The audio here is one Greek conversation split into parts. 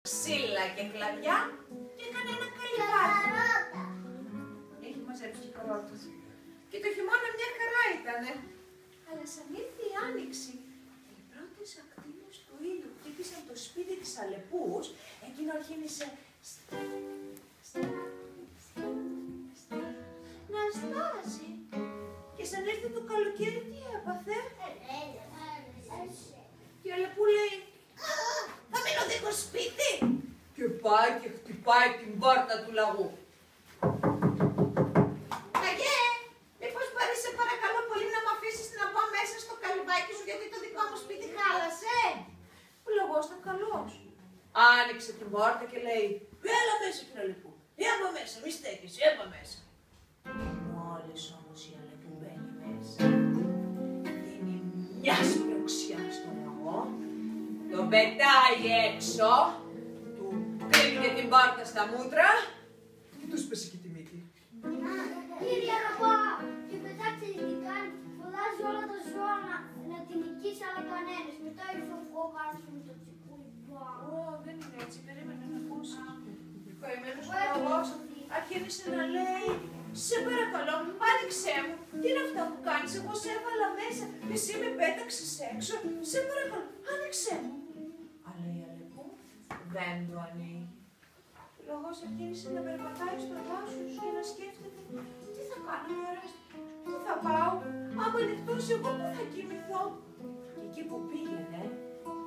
ξύλα και κλαδιά και έκανε ένα καλυβάκι. Έχει μαζέψει και καρότες. Και το χειμώνα μια χαρά ήτανε. Αλλά σαν ήρθε η άνοιξη, οι πρώτες ακτίνες του ήλιου χτύπησαν το σπίτι της Αλεπούς, εκείνο αρχίνησε να στάζει. Και σαν ήρθε το καλοκαίρι, τι έπαθε? Και η Αλεπού λέει, θα μείνω δίχως σπίτι. Και πάει και χτυπάει την πόρτα του λαγού. Λαγέ, μήπως μπορείς σε παρακαλώ πολύ να μ' αφήσεις να μπω μέσα στο καλυβάκι σου, γιατί το δικό μου σπίτι χάλασε? Ο λαγός ήταν καλός. Άνοιξε την πόρτα και λέει, έλα μέσα κύριε Αλεπού, έλα μέσα, μη στέκεσαι, έλα μέσα. Μόλις όμως η Αλεπού μπαίνει μέσα, δίνει μια σπρωξιά στον λαγό, τον πετάει έξω, του κλείνει και την πόρτα στα μούτρα και του σπέσει και τη μύτη. Κύριε Ραπά, και πετάξτε τι κάνει, φωνάζει όλα τα ζώα να την νικήσει, αλλά κανένας. Μετά ήρθε ο κόκκαρας με το τσικούλι. Δεν είναι έτσι, περίμενε να ακούσει. Ο καημένος ο λαγός αρχίνησε να λέει, σε παρακαλώ, άνοιξέ μου, τι είναι αυτά που κάνεις, εγώ σε έβαλα μέσα, εσύ με πέταξες έξω, σε παρακαλώ, άνοιξέ μου. Αλλά η Αλεπού δεν το ανοίγει. Ο λαγός αρχίνησε να περπατάει στο δάσος και να σκέφτεται, τι θα κάνω τώρα, πού θα πάω, άμα ανοιχτώσει εγώ πού θα κοιμηθώ. Και εκεί που πήγαινε,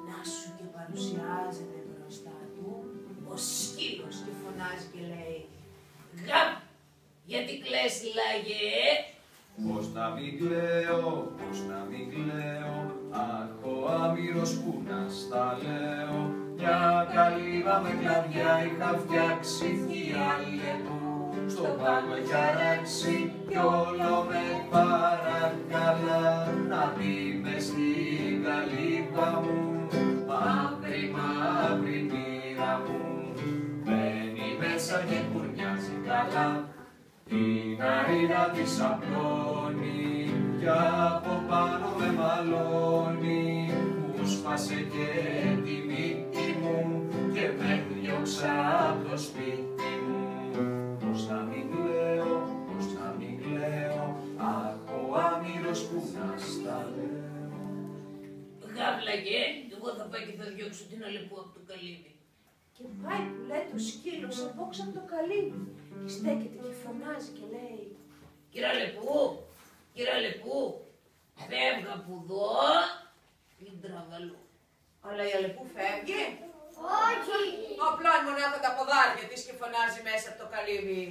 να σου και παρουσιάζεται μπροστά του ο σκύλος και φωνάζει και λέει, γαμ, γιατί κλαις λαγέ? Πώς να μην κλαίω, πώς να μην κλαίω, αχ ο άμυρος που να στα λέω. Μια καλύβα με κλαδιά είχα φτιάξει κι Αλεπού, στον πάγο έχει αράξει κι όλο με παρακαλά να μπει μες στην καλύβα μου, μαύρη μαύρη μοίρα μου. Μπαίνει μέσα και κουρνιάζει καλά, την αρίδα της απλώνει κι από πάνω με μαλώνει. Μου σπάσε και τη μύτη μου και με διώξα απ' το σπίτι μου. Πώς να μην κλαίω, πώς να μην κλαίω, αχ ο άμυρος που να στα λέω. Γαβλαγέ, εγώ θα πάω και θα διώξω την Αλεπού από το καλύβι. Και πάει που λέει το σκύλο απόξω από το καλύβι και στέκεται και φωνάζει και λέει, κύριε Αλεπού, κύριε Αλεπού, φεύγα που δω την τραβαλού. Αλλά η Αλεπού φεύγει. Όχι! Απλά μονάχα τα ποδάρια της και φωνάζει μέσα από το καλύβι.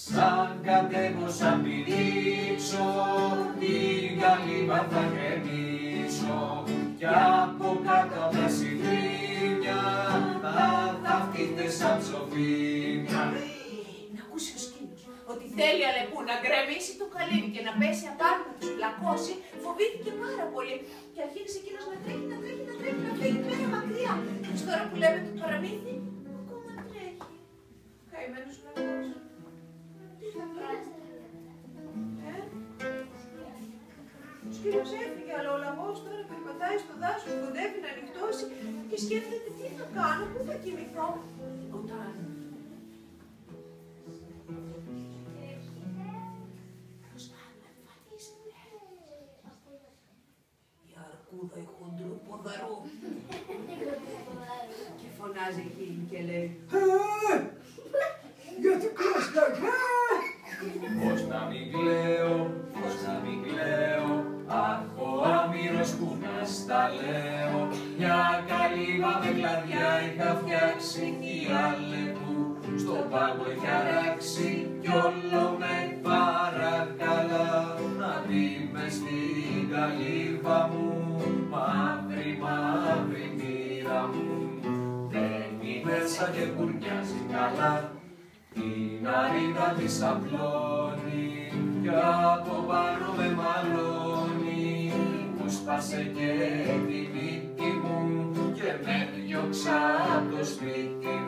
Σαν κατέβω σαν πηδήξω, την καλύβα θα γκρεμίσω κι από κάτω απ' τα σιδρίνια θα θαυτείτε σαν ψοφίμια. Να ακούσει ο σκύλος ότι θέλει η Αλεπού να γκρεμίσει το καλύβι και να πέσει απάνω να τους πλακώσει, φοβήθηκε πάρα πολύ και αρχίνησε εκείνος να τρέχει, να φύγει πέρα μακριά. Και τώρα που λέμε το παραμύθι, ακόμα τρέχει. Καημένος λαγός. Τι θα κάνει? Ο σκύλος έφυγε, αλλά ο λαγός τώρα περπατάει στο δάσος, κοντεύει να νυχτώσει και σκέφτεται τι θα κάνω, πού θα κοιμηθώ. Όταν η αρκούδα η χοντρού ποδαρού και φωνάζει εκείνη και λέει, γιατί κλαις λαγέ? Πώς να μην κλαίω, πώς να μην κλαίω, αχ ο άμυρος που να στα λέω. Μια καλύβα με κλαδιά είχα φτιάξει κι Αλεπού, στον πάγο έχει αράξει κι όλο με παρακαλά να μπει μες στην καλύβα μου, μαύρη μαύρη μοίρα μου. Μπαίνει μέσα και κουρνιάζει καλά, την αρίδα της απλώνει κι από πάνω με μαλώνει. Μου σπάσε και τη μύτη μου και με διώξα απ' το σπίτι μου.